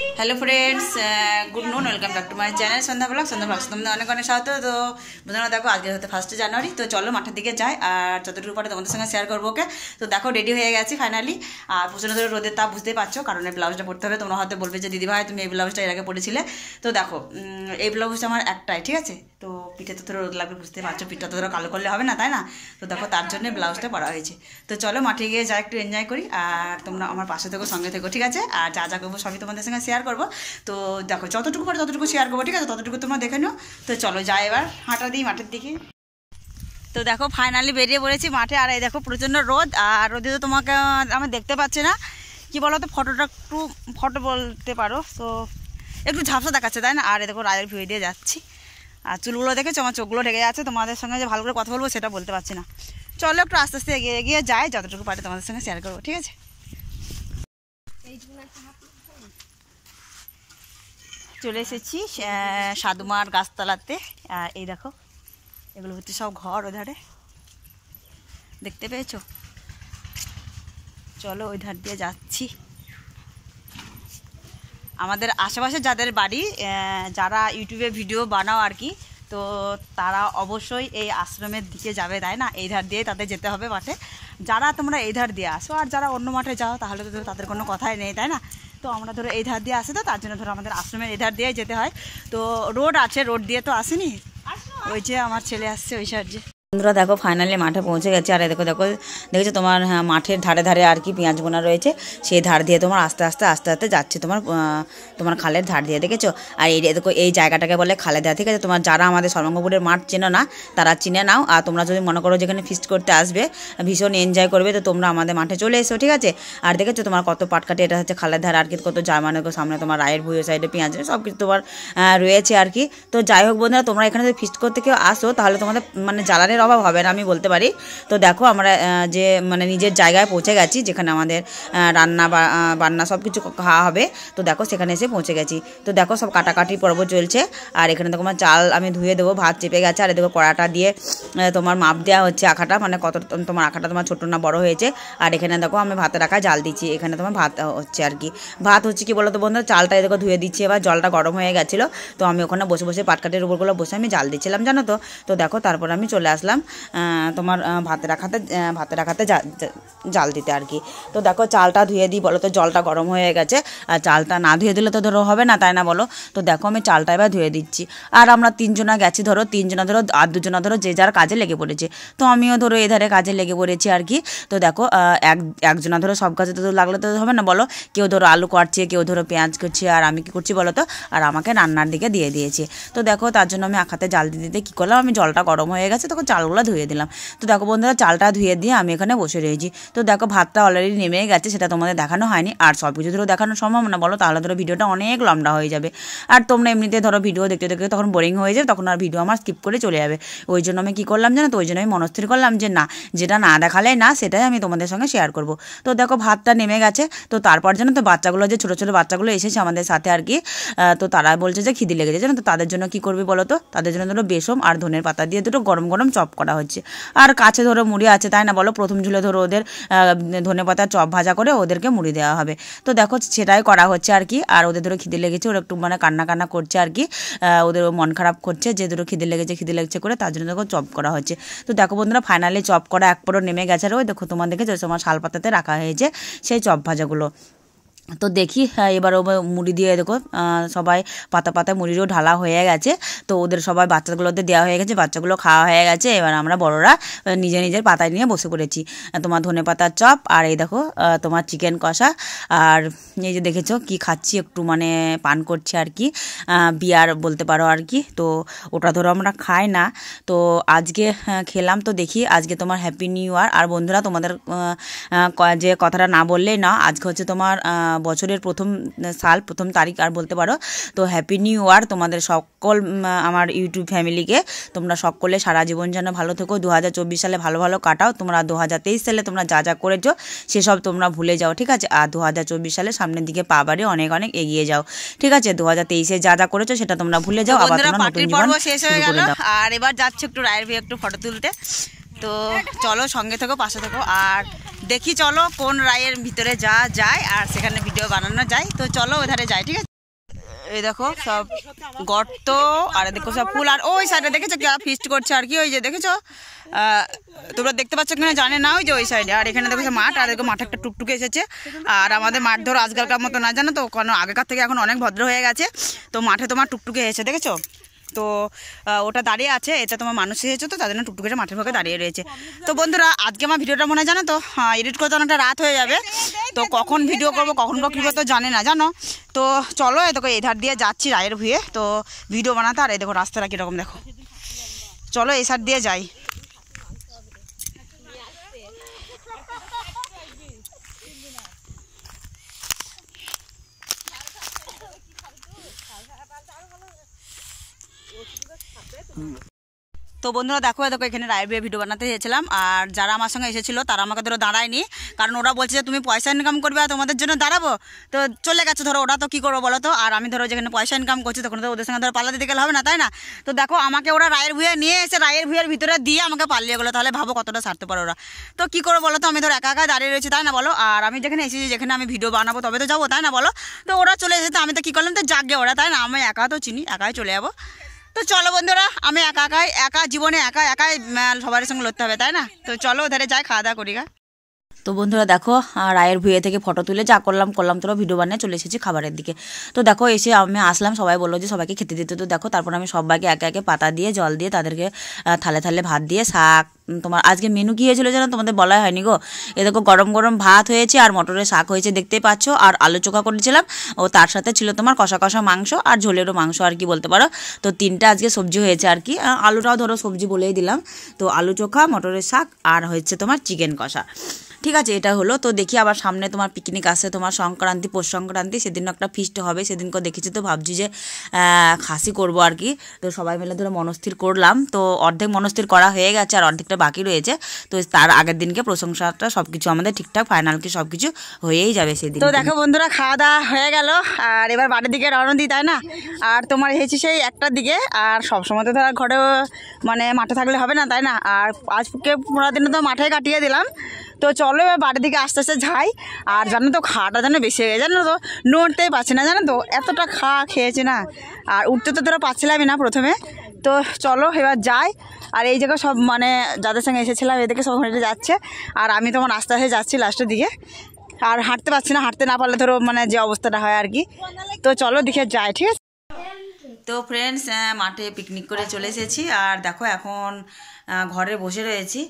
Hello friends, good নুন, welcome back to my channel Sandhya blog. তোমাদের অনেক অনেক স্বাগত। তো বন্ধুরা দেখো, আজকে হতে 1 জানুয়ারি। তো চলো মাঠের দিকে যাই, আর যতটুকু পারে তোমাদের সঙ্গে শেয়ার করবো। ওকে, তো দেখো রেডি হয়ে গেছি ফাইনালি। আর প্রচণ্ড ধরে রোদের তাপ বুঝতেই পারছো, কারণ এই ব্লাউজটা পরতে হবে। তোমরা হয়তো বলবে যে দিদিভাই তুমি এই ব্লাউজটা এর আগে পরেছিলে। তো দেখো এই ব্লাউজটা আমার একটাই, ঠিক আছে। তো পিঠে তো ধরো রোদ লাগবে, বুঝতে পারছো, পিঠটা তো ধরো কালো করলে হবে না, তাই না? তো দেখো তার জন্য ব্লাউজটা পরা হয়েছে। তো চলো মাঠে গিয়ে যা একটু এনজয় করি, আর তোমরা আমার পাশে থেকো, সঙ্গে থেকো, ঠিক আছে। আর যা যা করবো সবই তোমাদের সঙ্গে শেয়ার করবো। তো দেখো যতটুকু পারে ততটুকু শেয়ার করবো, ঠিক আছে, ততটুকু তোমরা দেখে নিও। তো চলো যাই এবার হাঁটা দিই মাঠের দিকে। তো দেখো ফাইনালি বেরিয়ে পড়েছি মাঠে। আর এই দেখো প্রচণ্ড রোদ, আর রোদে তো তোমাকে আমি দেখতে পাচ্ছি না, কি বলো তো, ফটোটা একটু ফটো বলতে পারো, তো একটু ঝাপসা দেখাচ্ছে, তাই না? আর এই দেখো রায়ের ভিউ দিয়ে যাচ্ছি, আর চুলগুলো দেখেছো, আমার চোখগুলো ঢেকে যাচ্ছে। তোমাদের সঙ্গে যে ভালো করে কথা বলবো সেটা বলতে পারছি না। চলো একটু আস্তে আস্তে এগিয়ে এগিয়ে যাই, যতটুকু পারে তোমাদের সঙ্গে শেয়ার করবো, ঠিক আছে। চলে এসেছি সাধুমার গাছতলাতে। এই দেখো এগুলো হচ্ছে সব ঘর, ওধারে দেখতে পেয়েছো। চলো ওই ধার দিয়ে যাচ্ছি। আমাদের আশেপাশে যাদের বাড়ি, যারা ইউটিউবে ভিডিও বানাও আর কি, তো তারা অবশ্যই এই আশ্রমের দিকে যাবে, তাই না? এই ধার দিয়ে তাদের যেতে হবে মাঠে। যারা তোমরা এই ধার দিয়ে আসো, আর যারা অন্য মাঠে যাও তাহলে তো তাদের কোনো কথাই নেই, তাই না? তো আমরা ধরো এই ধার দিয়ে আসি, তো তার জন্য ধরো আমাদের আশ্রমের এই ধার দিয়েই যেতে হয়। তো রোড আছে, রোড দিয়ে তো আসেনি, ওই যে আমার ছেলে আসছে ওই সাহায্যে। বন্ধুরা দেখো ফাইনালি মাঠে পৌঁছে গেছে। আর দেখো দেখো দেখেছো তোমার, হ্যাঁ, মাঠের ধারে ধারে আর কি পেঁয়াজ বোনা রয়েছে, সেই ধার দিয়ে তোমার আস্তে আস্তে আস্তে আস্তে যাচ্ছে তোমার খালের ধার দিয়ে, দেখেছো। আর এই দেখো এই জায়গাটাকে বলে খালেদা, ঠিক আছে। তোমার যারা আমাদের সর্বঙ্গপুরের মাঠ চেনো না তারা চিনে নাও। আর তোমরা যদি মনে করো যেখানে ফিস্ট করতে আসবে, ভীষণ এনজয় করবে, তো তোমরা আমাদের মাঠে চলে এসো, ঠিক আছে। আর দেখেছো তোমার কত পাটকাঠি, এটা হচ্ছে খালের ধার আর কি, কত মানে সামনে তোমার রায়ের ভুঁইয়ের সাইডে পেঁয়াজ সব কিছু তোমার রয়েছে আর কি। তো যাই হোক বন্ধুরা, তোমরা এখানে যদি ফিস্ট করতে কেউ আসো তাহলে তোমাদের মানে জ্বালানির অভাব হবে না, আমি বলতে পারি। তো দেখো আমরা যে মানে নিজের জায়গায় পৌঁছে গেছি, যেখানে আমাদের রান্না বান্না সব কিছু খাওয়া হবে। তো দেখো সেখানে এসে পৌঁছে গেছি। তো দেখো সব কাটাকাটি পর্ব চলছে। আর এখানে দেখো আমার চাল আমি ধুয়ে দেবো, ভাত চেপে গেছে। আর দেখো কড়াটা দিয়ে তোমার মাপ দেওয়া হচ্ছে আখাটা, মানে কত তোমার আখাটা তোমার ছোটো না বড় হয়েছে। আর এখানে দেখো আমি ভাতের রাখা জাল দিচ্ছি, এখানে তোমার ভাত হচ্ছে আর কি। ভাত হচ্ছে কি বলো তো বন্ধুরা, চালটা দেখো ধুয়ে দিচ্ছি, এবার জলটা গরম হয়ে গেছিলো। তো আমি ওখানে বসে বসে পাটকাঠির উপরগুলো বসে আমি জাল দিচ্ছিলাম, জানো তো। তো দেখো তারপর আমি চলে আসলাম তোমার ভাতে রাখাতে জাল দিতে আর কি। তো দেখো চালটা ধুয়ে দিই, বলো তো জলটা গরম হয়ে গেছে। আর চালটা না ধুয়ে দিলে তো ধরো হবে না, তাই না বলো। তো দেখো আমি চালটা এবার ধুয়ে দিচ্ছি। আর আমরা 3 জনা গেছি, ধরো 3 জনা ধরো, আর 2 জনা ধরো যে যার কাজে লেগে পড়েছে। তো আমিও ধরো এধারে কাজে লেগে পড়েছি আর কি। তো দেখো একজনা ধরো সব কাজে তো লাগলে তো হবে না বলো। কেউ ধরো আলু কাটছে, কেউ ধরো পেঁয়াজ করছে, আর আমি কী করছি বলো তো, আর আমাকে রান্নার দিকে দিয়ে দিয়েছে। তো দেখো তার জন্য আমি আখাতে জাল দিতে দিতে কী করলাম, আমি জলটা গরম হয়ে গেছে তখন চালগুলো ধুয়ে দিলাম। তো দেখো বন্ধুরা চালটা ধুয়ে দিয়ে আমি এখানে বসে রয়েছি। তো দেখো ভাতটা অলরেডি নেমে গেছে, সেটা তোমাদের দেখানো হয়নি। আর সব কিছু ধরো দেখানো সম্ভব না বলো, তাহলে ধরো ভিডিওটা অনেক লম্বা হয়ে যাবে। আর তোমরা এমনিতে ধরো ভিডিও দেখতে দেখতে তখন বোরিং হয়ে যাবে, তখন আর ভিডিও আমার স্কিপ করে চলে যাবে। ওই জন্য আমি কী করলাম জানো তো, ওই জন্য আমি মনস্থির করলাম যে না, যেটা না দেখালে না সেটাই আমি তোমাদের সঙ্গে শেয়ার করব। তো দেখো ভাতটা নেমে গেছে। তো তারপর জানো তো বাচ্চাগুলো, যে ছোটো ছোটো বাচ্চাগুলো এসেছে আমাদের সাথে আর কি, তো তারা বলছে যে খিদে লেগেছে, জানো তো। তাদের জন্য কী করবে বলো তো, তাদের জন্য ধরো বেসম আর ধনের পাতা দিয়ে দুটো গরম গরম চপ করা হচ্ছে। আর কাছে ধরো মুড়ি আছে, তাই না বলো। প্রথম ঝুলে ধরো ওদের ধনেপাতার চপ ভাজা করে ওদেরকে মুড়ি দেওয়া হবে। তো দেখো সেটাই করা হচ্ছে আর কি। আর ওদের ধরো খিদে লেগেছে, ওরা একটু মানে কান্না কান্না করছে আর কি। ওদের মন খারাপ করছে যে ধরো খিদে লেগেছে করে, তার জন্য দেখো চপ করা হচ্ছে। তো দেখো বন্ধুরা ফাইনালি চপ করা এক পরও নেমে গেছে। আর ওই দেখো তোমার দেখেছো তোমার শাল পাতাতে রাখা হয়েছে সেই চপ ভাজাগুলো। তো দেখি এবার ও মুড়ি দিয়ে দেখো সবাই পাতা পাতায় মুড়িরও ঢালা হয়ে গেছে। তো ওদের সবাই বাচ্চাগুলোদের দেওয়া হয়ে গেছে, বাচ্চাগুলো খাওয়া হয়ে গেছে। এবার আমরা বড়রা নিজের নিজের পাতায় নিয়ে বসে পড়েছি। তোমার ধনে পাতার চপ, আর এই দেখো তোমার চিকেন কষা। আর এই যে দেখেছো কি খাচ্ছি, একটু মানে পান করছি আর কি, বিয়ার বলতে পারো আর কি। তো ওটা ধরো আমরা খাই না, তো আজকে খেলাম। তো দেখি আজকে তোমার হ্যাপি নিউ ইয়ার। আর বন্ধুরা তোমাদের যে কথাটা না বললেই না, আজকে হচ্ছে তোমার বছরের প্রথম তারিখ আর বলতে পারো। তো হ্যাপি নিউ ইয়ার তোমাদের সকল আমার ইউটিউব ফ্যামিলিকে। তোমরা সকলে সারা জীবন যেন ভালো থেকো, 2024 সালে ভালো ভালো কাটাও। তোমরা 2023 সালে তোমরা যা যা করেছো সেসব তোমরা ভুলে যাও, ঠিক আছে। আর 2024 সালে সামনের দিকে পা বাড়িয়ে অনেক অনেক এগিয়ে যাও, ঠিক আছে। 2023-এ যা যা করেছো সেটা তোমরা ভুলে যাও, আবার তোমরা নতুন জীবন শেষ হয়ে গেল। আর এবার যাচ্ছে একটু রায়ের ভিউ একটু ফটো তুলতে। তো চলো সঙ্গে থেকো, পাশে থেকো, আর দেখি চলো কোন রায়ের ভিতরে যায় আর সেখানে ভিডিও বানানো যায়। তো চলো ওধারে যাই, ঠিক আছে। এই দেখো সব গর্ত আর দেখো সব ফুল। আর ওই সাইডে দেখেছো কি ফিস্ট করছে আর কি, ওই যে দেখেছো তোমরা দেখতে পাচ্ছ কিনা জানে না, ওই যে ওই সাইডে। আর এখানে দেখো মাঠ, আর দেখো মাঠে একটা টুকটুকে এসেছে। আর আমাদের মাঠ ধরো আজকালকার মতো না জানো তো, কারণ আগেকার থেকে এখন অনেক ভদ্র হয়ে গেছে। তো মাঠে তোমার টুকটুকে এসেছে দেখেছো, তো ওটা দাঁড়িয়ে আছে। এটা তোমার মানুষ এসেছে তো তার জন্য টুকটুকিটা মাঠের ভাগে দাঁড়িয়ে রয়েছে। তো বন্ধুরা আজকে আমার ভিডিওটা মনে হয় জানো তো এডিট করতে অনেকটা রাত হয়ে যাবে, তো কখন ভিডিও করবো কখন বা কী তো জানে না জানো। তো চলো এই দেখো এই ধার দিয়ে যাচ্ছি রায়ের ভুঁয়ে, তো ভিডিও বানাতে। আর এই দেখো রাস্তাটা কীরকম দেখো, চলো এই সাইড দিয়ে যাই। তো বন্ধুরা দেখো দেখো এখানে রায়ের বিয়ে ভিডিও বানাতে এসেছিলাম। আর যারা আমার সঙ্গে এসেছিলো তারা আমাকে ধরো দাঁড়ায়নি, কারণ ওরা বলছে যে তুমি পয়সা ইনকাম করবে আর তোমাদের জন্য দাঁড়াবো। তো চলে গেছে ধরো ওরা, তো কী করবো বলো তো। আর আমি ধরো যেখানে পয়সা ইনকাম করছি তখন তো ওদের সঙ্গে ধরো পাল্লা দিতে গেলে হবে না, তাই না। তো দেখো আমাকে ওরা রায়ের ভুঁয়ে নিয়ে এসে রায়ের ভুঁয়ের ভিতরে দিয়ে আমাকে পালিয়ে গেলো, তাহলে ভাবো কতটা ছাড়তে পারো ওরা। তো কী করবো বলো তো, আমি ধরো একা একা দাঁড়িয়ে রয়েছি, তাই না বলো। আর আমি যেখানে এসেছি যেখানে আমি ভিডিও বানাবো তবে তো যাবো, তাই না বলো। তো ওরা চলে এসেছে, আমি তো কী করলাম, তো জাগে ওরা, তাই না। আমি একা তো চিনি, একাই চলে যাবো। তো চলো বন্ধুরা আমি একা জীবনে একাই সবার সঙ্গে লড়তে হবে, তাই না। তো চলো ওধারে যাই, খাওয়া দাওয়া করি গা। তো বন্ধুরা দেখো রায়ের ভুঁয়ে থেকে ফটো তুলে যা করলাম তোরা ভিডিও বানিয়ে চলে এসেছি খাবারের দিকে। তো দেখো এসে আমি আসলাম, সবাই বললো যে সবাইকে খেতে দিতে। তো দেখো তারপর আমি সবাইকে একে একে পাতা দিয়ে জল দিয়ে তাদেরকে থালে থালে ভাত দিয়ে শাক। তোমার আজকে মেনু কী হয়েছিল যেন তোমাদের বলা হয়নি গো। এ দেখো গরম গরম ভাত হয়েছে আর মটরের শাক হয়েছে দেখতেই পাচ্ছ, আর আলু চোখা করেছিলাম। ও তার সাথে ছিল তোমার কষা কষা মাংস আর ঝোলেরও মাংস আর কি বলতে পারো। তো তিনটা আজকে সবজি হয়েছে আর কি, আলুটাও ধরো সবজি বলেই দিলাম। তো আলু চোখা, মটরের শাক আর হচ্ছে তোমার চিকেন কষা, ঠিক আছে এটা হলো। তো দেখি আবার সামনে তোমার পিকনিক আসছে, তোমার সংক্রান্তি, পৌষ সংক্রান্তি, সেদিনও একটা ফিস্ট হবে। সেদিনকে দেখেছি তো ভাবছি যে খাসি করব আর কি। তো সবাই মিলে ধরো মনস্থির করলাম, তো অর্ধেক মনস্থির করা হয়ে গেছে আর অর্ধেকটা বাকি রয়েছে। তো তার আগের দিনকে প্রশংসাটা সব কিছু আমাদের ঠিকঠাক ফাইনাল কি সব কিছু হয়েই যাবে সেদিন। তো দেখো বন্ধুরা খাওয়া দাওয়া হয়ে গেল, আর এবার বাড়ির দিকে রওনা দিই, তাই না। আর তোমার এসেছি সেই 1টার দিকে, আর সবসময় তো ধরো ঘরে মানে মাঠে থাকলে হবে না, তাই না। আর আজকে 15 দিনে তো মাঠে কাটিয়ে দিলাম। তো চলো এবার বাড়ির দিকে আস্তে আস্তে যাই। আর জানো তো খাওয়াটা যেন বেশি হয়ে যায়, জানো তো নড়তেই পারছি না, জানো তো এতটা খেয়েছি না। আর উঠতে তো ধরো পাচ্ছিলামই না প্রথমে। তো চলো এবার যাই। আর এই জায়গায় সব মানে যাদের সঙ্গে এসেছিলাম এদেরকে সব হেঁটে যাচ্ছে, আর আমি তোমার আস্তে আস্তে যাচ্ছি লাস্টের দিকে। আর হাঁটতে পারছি না, হাঁটতে না পারলে ধরো মানে যে অবস্থাটা হয় আর কি। তো চলো দিকে যাই, ঠিক আছে। তো ফ্রেন্ডস মাঠে পিকনিক করে চলে এসেছি, আর দেখো এখন ঘরে বসে রয়েছি,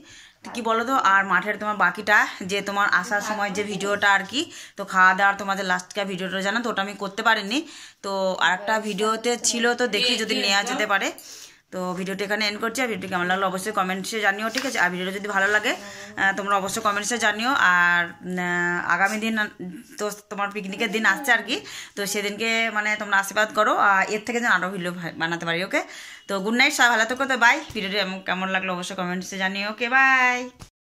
কি বলো তো। আর মাঠের তোমার বাকিটা যে তোমার আসার সময় যে ভিডিওটা আর কি, তো খাওয়া দাওয়ার তোমাদের লাস্টকা ভিডিওটা জানো তো ওটা আমি করতে পারিনি। তো আর একটা ভিডিওতে ছিল, তো দেখি যদি নেওয়া যেতে পারে। তো ভিডিওটি এখানে এন্ড করছি। আর ভিডিওটি কেমন লাগলো অবশ্যই কমেন্টসে জানিও, ঠিক আছে। আর ভিডিওটা যদি ভালো লাগে তোমরা অবশ্যই কমেন্টসে জানিও। আর আগামী দিন তো তোমার পিকনিকের দিন আসছে আর কি, তো সেদিনকে মানে তোমরা আশীর্বাদ করো, এর থেকে যেন আরও ভিডিও বানাতে পারি, ওকে। তো গুড নাইট, সবাই ভালো থেকো। তো বাই। ভিডিওটি কেমন লাগলো অবশ্যই কমেন্টসে জানিও, ওকে বাই।